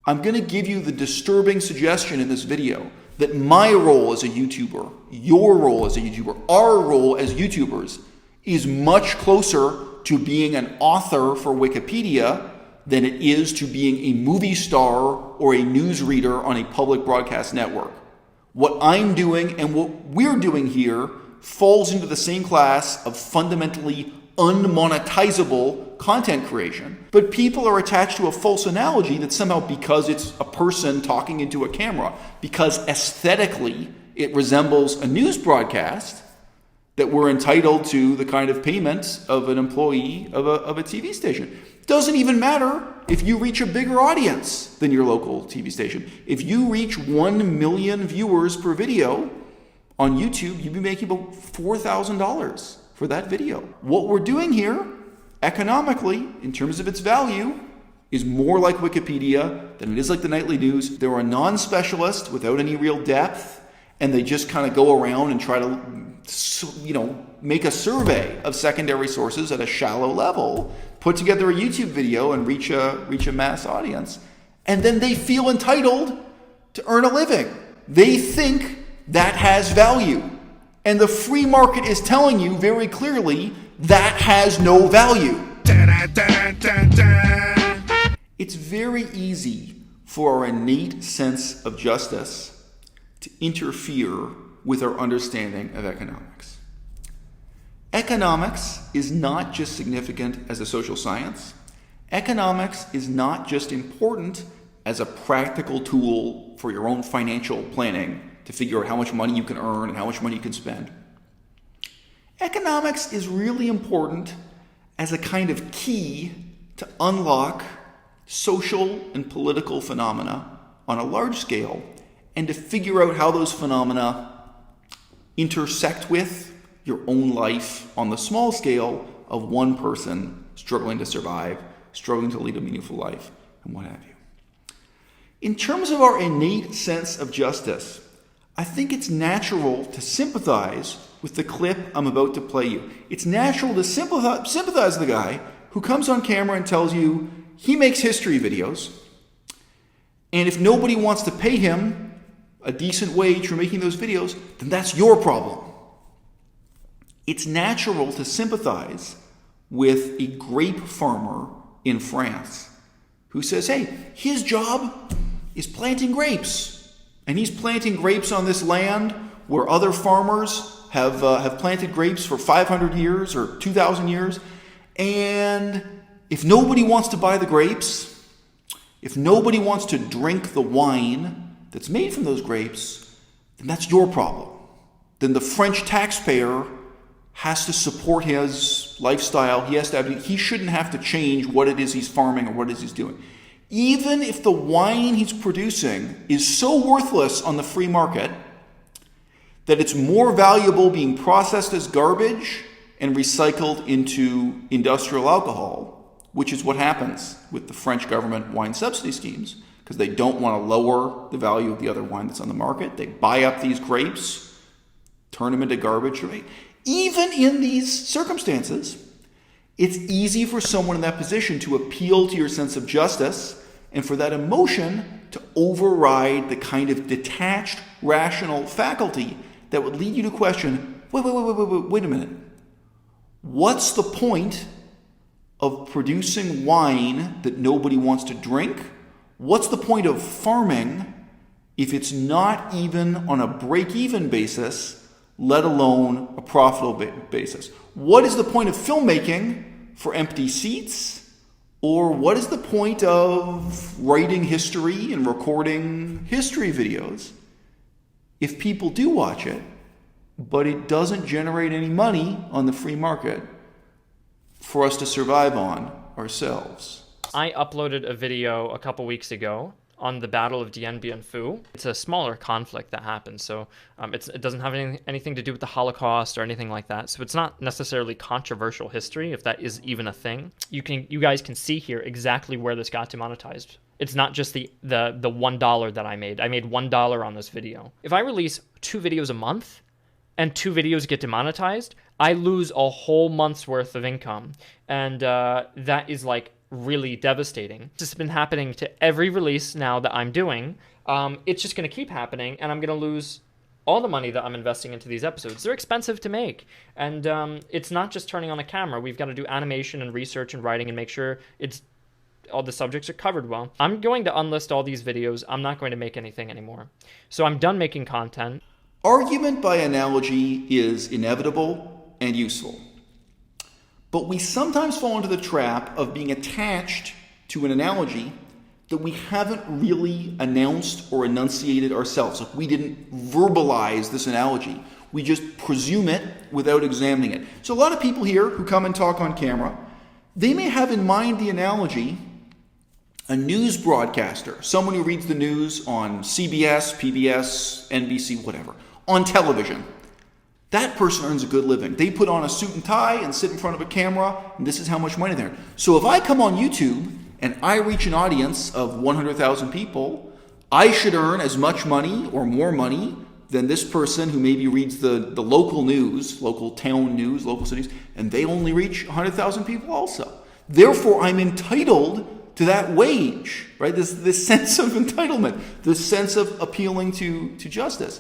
I'm going to give you the disturbing suggestion in this video that my role as a YouTuber, your role as a YouTuber, our role as YouTubers is much closer to being an author for Wikipedia than it is to being a movie star or a newsreader on a public broadcast network. What I'm doing and what we're doing here falls into the same class of fundamentally unmonetizable content creation. But people are attached to a false analogy that somehow because it's a person talking into a camera, because aesthetically it resembles a news broadcast, that we're entitled to the kind of payment of an employee of a TV station. Doesn't even matter if you reach a bigger audience than your local TV station. If you reach 1 million viewers per video on YouTube, you'd be making about $4,000 for that video. What we're doing here, economically, in terms of its value, is more like Wikipedia than it is like the nightly news. They're a non-specialist without any real depth, and they just kind of go around and try to, make a survey of secondary sources at a shallow level, put together a YouTube video and reach a mass audience, and then they feel entitled to earn a living. They think that has value. And the free market is telling you very clearly that has no value. It's very easy for our innate sense of justice to interfere with our understanding of economics. Economics is not just significant as a social science. Economics is not just important as a practical tool for your own financial planning to figure out how much money you can earn and how much money you can spend. Economics is really important as a kind of key to unlock social and political phenomena on a large scale and to figure out how those phenomena intersect with your own life on the small scale of one person struggling to survive, struggling to lead a meaningful life, and what have you. In terms of our innate sense of justice, I think it's natural to sympathize with the clip I'm about to play you. It's natural to sympathize with the guy who comes on camera and tells you he makes history videos, and if nobody wants to pay him a decent wage for making those videos, then that's your problem. It's natural to sympathize with a grape farmer in France who says, hey, his job is planting grapes. And he's planting grapes on this land where other farmers have planted grapes for 500 years or 2,000 years. And if nobody wants to buy the grapes, if nobody wants to drink the wine that's made from those grapes, then that's your problem. Then the French taxpayer has to support his lifestyle. He shouldn't have to change what it is he's farming or what it is he's doing. Even if the wine he's producing is so worthless on the free market that it's more valuable being processed as garbage and recycled into industrial alcohol, which is what happens with the French government wine subsidy schemes, because they don't want to lower the value of the other wine that's on the market. They buy up these grapes, turn them into garbage. Even in these circumstances, it's easy for someone in that position to appeal to your sense of justice and for that emotion to override the kind of detached, rational faculty that would lead you to question, wait a minute. What's the point of producing wine that nobody wants to drink? What's the point of farming if it's not even on a break-even basis, let alone a profitable basis? What is the point of filmmaking for empty seats? Or what is the point of writing history and recording history videos if people do watch it, but it doesn't generate any money on the free market for us to survive on ourselves? I uploaded a video a couple weeks ago on the Battle of Dien Bien Phu. It's a smaller conflict that happened, so it doesn't have anything to do with the Holocaust or anything like that. So it's not necessarily controversial history, if that is even a thing. You guys can see here exactly where this got demonetized. It's not just the $1 that I made. I made $1 on this video. If I release 2 videos a month and 2 videos get demonetized, I lose a whole month's worth of income. And that is like really devastating. This has been happening to every release now that I'm doing. It's just going to keep happening, and I'm going to lose all the money that I'm investing into these episodes. They're expensive to make. And it's not just turning on a camera. We've got to do animation and research and writing and make sure all the subjects are covered well. I'm going to unlist all these videos. I'm not going to make anything anymore. So I'm done making content. Argument by analogy is inevitable and useful. But we sometimes fall into the trap of being attached to an analogy that we haven't really announced or enunciated ourselves. Like, we didn't verbalize this analogy. We just presume it without examining it. So a lot of people here who come and talk on camera, they may have in mind the analogy a news broadcaster, someone who reads the news on CBS, PBS, NBC, whatever, on television. That person earns a good living. They put on a suit and tie and sit in front of a camera, and this is how much money they're. So if I come on YouTube and I reach an audience of 100,000 people, I should earn as much money or more money than this person who maybe reads the local news, local town news, local cities, and they only reach 100,000 people also. Therefore, I'm entitled to that wage, right? This sense of entitlement, this sense of appealing to justice.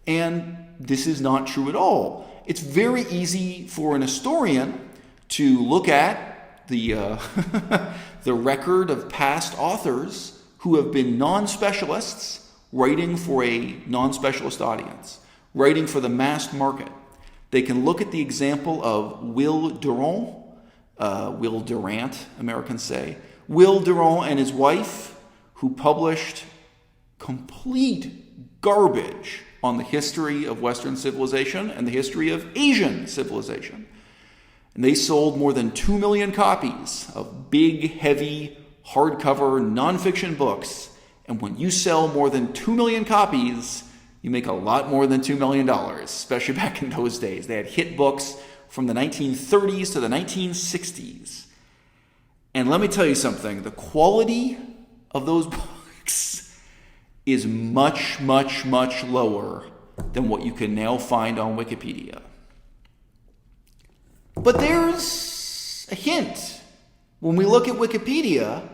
And this is not true at all. It's very easy for an historian to look at the the record of past authors who have been non-specialists writing for a non-specialist audience, writing for the mass market. They can look at the example of Will Durant, Americans say, Will Durant and his wife, who published complete garbage on the history of Western civilization and the history of Asian civilization. And they sold more than 2 million copies of big, heavy, hardcover nonfiction books. And when you sell more than 2 million copies, you make a lot more than $2 million, especially back in those days. They had hit books from the 1930s to the 1960s. And let me tell you something, the quality of those books is much, much, much lower than what you can now find on Wikipedia. But there's a hint when we look at Wikipedia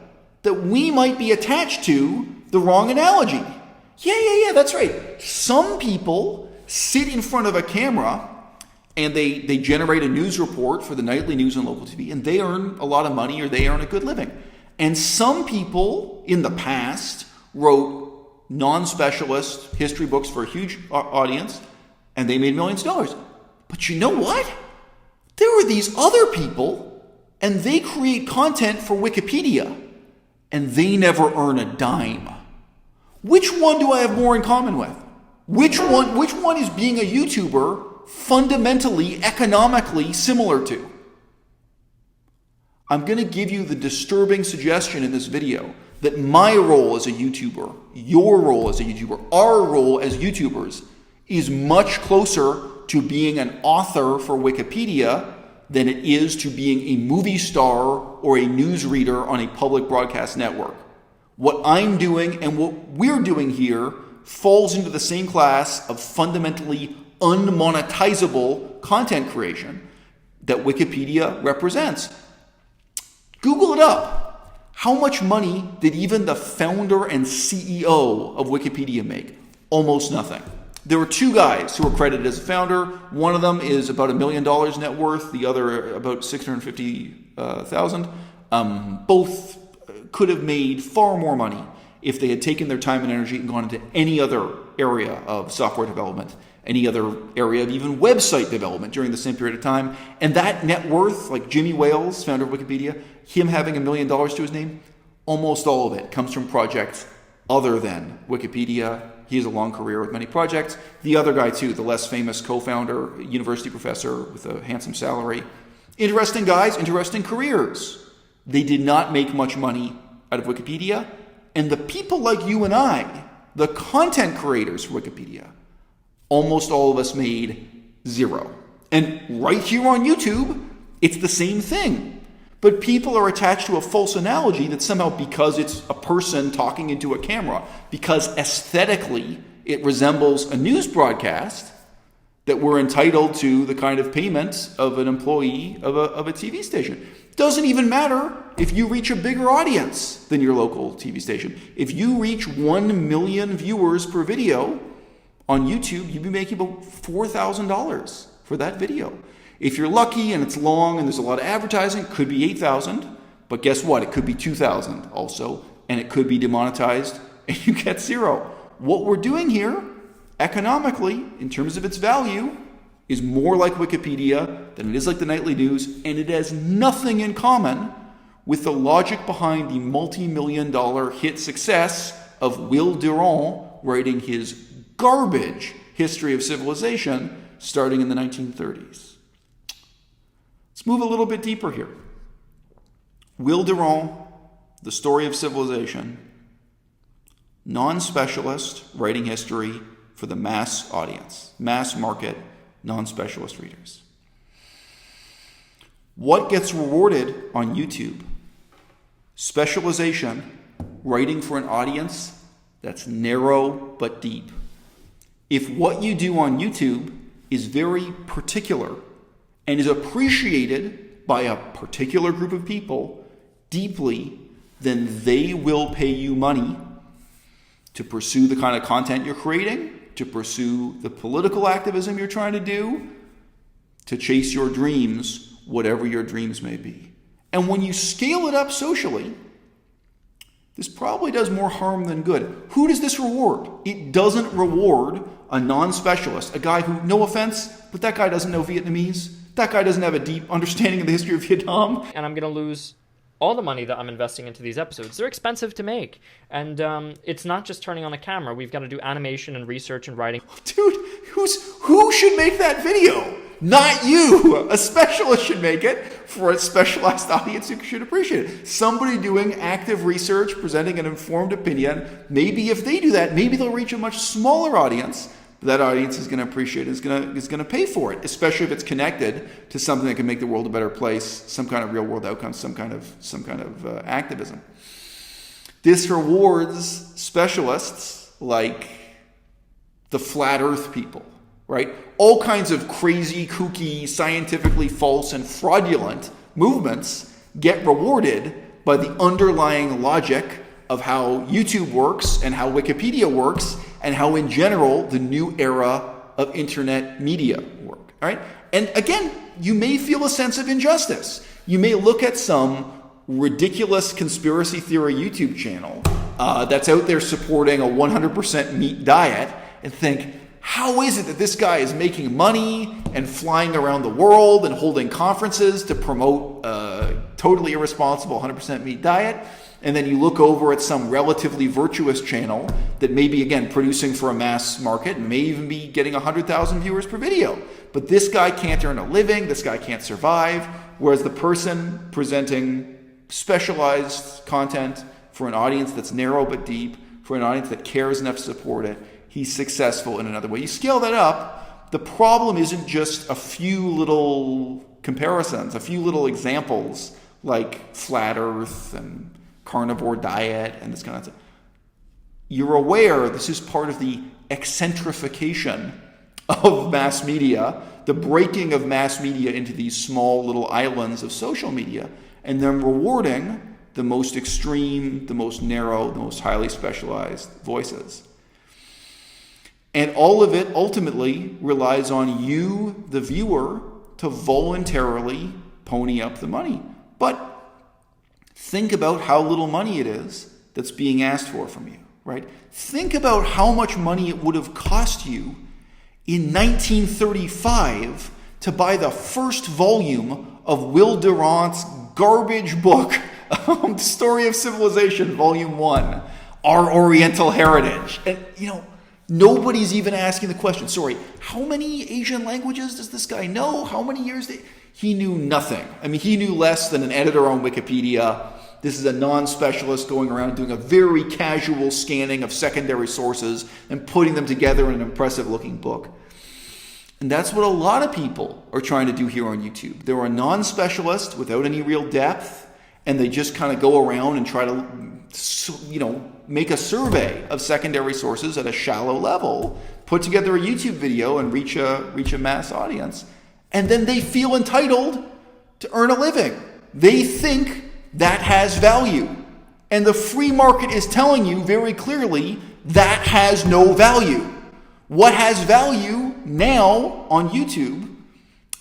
that we might be attached to the wrong analogy. Yeah, that's right. Some people sit in front of a camera and they generate a news report for the nightly news on local TV, and they earn a lot of money or they earn a good living. And some people in the past wrote non-specialist history books for a huge audience, and they made millions of dollars. But you know what? There are these other people, and they create content for Wikipedia, and they never earn a dime. Which one do I have more in common with? Which one is being a YouTuber fundamentally, economically similar to? I'm going to give you the disturbing suggestion in this video that my role as a YouTuber, your role as a YouTuber, our role as YouTubers is much closer to being an author for Wikipedia than it is to being a movie star or a newsreader on a public broadcast network. What I'm doing and what we're doing here falls into the same class of fundamentally unmonetizable content creation that Wikipedia represents. Google it up. How much money did even the founder and CEO of Wikipedia make? Almost nothing. There were two guys who were credited as a founder. One of them is about $1 million net worth, the other about $650,000. Both could have made far more money if they had taken their time and energy and gone into any other area of software development, any other area of even website development during the same period of time. And that net worth, like Jimmy Wales, founder of Wikipedia, him having $1 million to his name, almost all of it comes from projects other than Wikipedia. He has a long career with many projects. The other guy too, the less famous co-founder, university professor with a handsome salary. Interesting guys, interesting careers. They did not make much money out of Wikipedia. And the people like you and I, the content creators for Wikipedia, almost all of us made zero. And right here on YouTube, it's the same thing. But people are attached to a false analogy that somehow because it's a person talking into a camera, because aesthetically it resembles a news broadcast, that we're entitled to the kind of payment of an employee of a TV station. Doesn't even matter if you reach a bigger audience than your local TV station. If you reach 1 million viewers per video on YouTube, you'd be making about $4,000 for that video. If you're lucky and it's long and there's a lot of advertising, it could be 8,000. But guess what? It could be 2,000 also, and it could be demonetized and you get zero. What we're doing here, economically, in terms of its value, is more like Wikipedia than it is like the nightly news, and it has nothing in common with the logic behind the multi-million-dollar hit success of Will Durant writing his garbage History of Civilization starting in the 1930s. Let's move a little bit deeper here. Will Durant, The Story of Civilization, non-specialist writing history for the mass audience, mass market, non-specialist readers. What gets rewarded on YouTube? Specialization, writing for an audience that's narrow but deep. If what you do on YouTube is very particular and is appreciated by a particular group of people deeply, then they will pay you money to pursue the kind of content you're creating, to pursue the political activism you're trying to do, to chase your dreams, whatever your dreams may be. And when you scale it up socially, this probably does more harm than good. Who does this reward? It doesn't reward a non-specialist, a guy who, no offense, but that guy doesn't know Vietnamese. That guy doesn't have a deep understanding of the history of Vietnam. And I'm going to lose all the money that I'm investing into these episodes. They're expensive to make. And it's not just turning on a camera. We've got to do animation and research and writing. Dude, who should make that video? Not you. A specialist should make it for a specialized audience who should appreciate it. Somebody doing active research, presenting an informed opinion. Maybe if they do that, maybe they'll reach a much smaller audience. That audience is going to appreciate it, is going to pay for it, especially if it's connected to something that can make the world a better place, some kind of real world outcome, some kind of activism. This rewards specialists like the flat earth people, right? All kinds of crazy, kooky, scientifically false and fraudulent movements get rewarded by the underlying logic of how YouTube works and how Wikipedia works and how, in general, the new era of internet media work. All right? And again, you may feel a sense of injustice. You may look at some ridiculous conspiracy theory YouTube channel that's out there supporting a 100% meat diet and think, how is it that this guy is making money and flying around the world and holding conferences to promote a totally irresponsible 100% meat diet? And then you look over at some relatively virtuous channel that may be, again, producing for a mass market and may even be getting 100,000 viewers per video. But this guy can't earn a living, this guy can't survive, whereas the person presenting specialized content for an audience that's narrow but deep, for an audience that cares enough to support it, he's successful in another way. You scale that up, the problem isn't just a few little comparisons, a few little examples like flat earth and carnivore diet and this kind of stuff. You're aware this is part of the eccentrification of mass media, the breaking of mass media into these small little islands of social media, and then rewarding the most extreme, the most narrow, the most highly specialized voices. And all of it ultimately relies on you, the viewer, to voluntarily pony up the money. But think about how little money it is that's being asked for from you, right? Think about how much money it would have cost you in 1935 to buy the first volume of Will Durant's garbage book, The Story of Civilization, Volume 1, Our Oriental Heritage. And, nobody's even asking the question, sorry, how many Asian languages does this guy know? How many years? He knew nothing. I mean, he knew less than an editor on Wikipedia. This is a non-specialist going around doing a very casual scanning of secondary sources and putting them together in an impressive-looking book. And that's what a lot of people are trying to do here on YouTube. They're a non-specialist without any real depth, and they just kind of go around and try to, make a survey of secondary sources at a shallow level, put together a YouTube video and reach a mass audience. And then they feel entitled to earn a living. They think that has value. And the free market is telling you very clearly that has no value. What has value now on YouTube,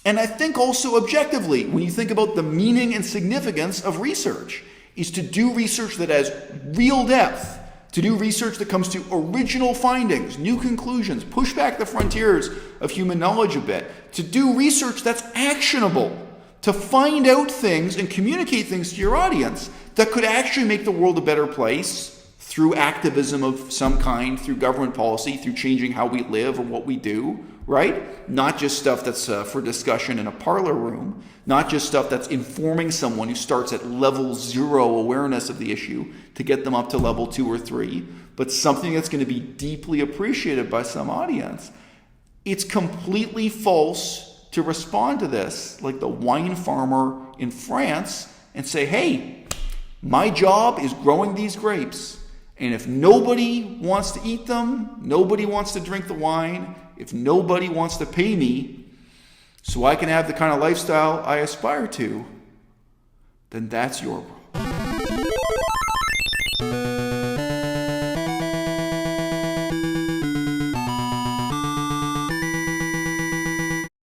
and I think also objectively, when you think about the meaning and significance of research, is to do research that has real depth, to do research that comes to original findings, new conclusions, push back the frontiers of human knowledge a bit, to do research that's actionable, to find out things and communicate things to your audience that could actually make the world a better place through activism of some kind, through government policy, through changing how we live or what we do, right? Not just stuff that's for discussion in a parlor room, not just stuff that's informing someone who starts at level 0 awareness of the issue to get them up to level 2 or 3, but something that's going to be deeply appreciated by some audience. It's completely false to respond to this like the wine farmer in France and say, hey, my job is growing these grapes. And if nobody wants to eat them, nobody wants to drink the wine, if nobody wants to pay me so I can have the kind of lifestyle I aspire to, then that's your problem.